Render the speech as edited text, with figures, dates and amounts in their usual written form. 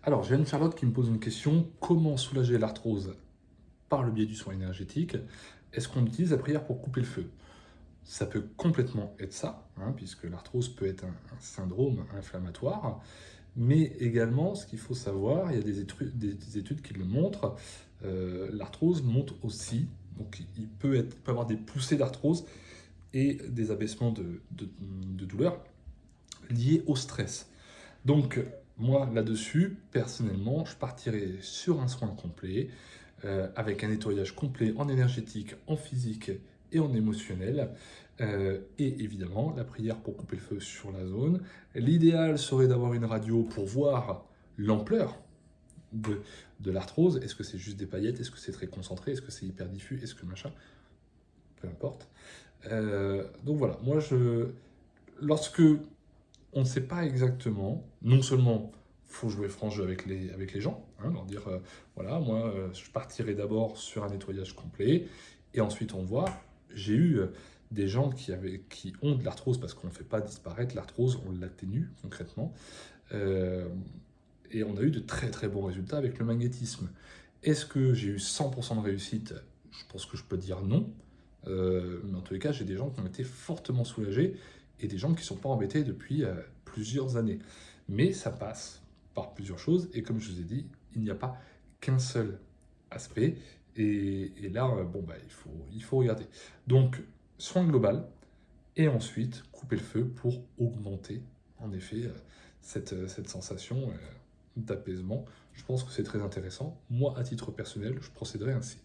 Alors, j'ai Anne-Charlotte qui me pose une question. Comment soulager l'arthrose par le biais du soin énergétique? Est-ce qu'on utilise la prière pour couper le feu? Ça peut complètement être ça, hein, puisque l'arthrose peut être un syndrome inflammatoire, mais également, ce qu'il faut savoir, il y a des études qui le montrent, l'arthrose monte aussi, donc il peut avoir des poussées d'arthrose et des abaissements de douleur liés au stress. Donc, moi, là-dessus, personnellement, je partirais sur un soin complet, avec un nettoyage complet en énergétique, en physique et en émotionnel. Et évidemment, la prière pour couper le feu sur la zone. L'idéal serait d'avoir une radio pour voir l'ampleur de, de l'arthrose. Est-ce que c'est juste des paillettes? Est-ce que c'est très concentré? Est-ce que c'est hyper diffus? Est-ce que machin? Peu importe. Donc voilà, lorsque on ne sait pas exactement, non seulement il faut jouer franc jeu avec les gens, hein, leur dire voilà, moi je partirai d'abord sur un nettoyage complet, et ensuite on voit, j'ai eu des gens qui ont de l'arthrose parce qu'on ne fait pas disparaître l'arthrose, on l'atténue concrètement, euh, et on a eu de très très bons résultats avec le magnétisme. Est-ce que j'ai eu 100% de réussite? Je pense que je peux dire non. Mais en tous les cas, j'ai des gens qui ont été fortement soulagés et des gens qui ne sont pas embêtés depuis plusieurs années. Mais ça passe par plusieurs choses et comme je vous ai dit, il n'y a pas qu'un seul aspect. Et là, bon, bah, il faut regarder. Donc, soin global et ensuite couper le feu pour augmenter en effet cette sensation d'apaisement. Je pense que c'est très intéressant. Moi, à titre personnel, je procéderai ainsi.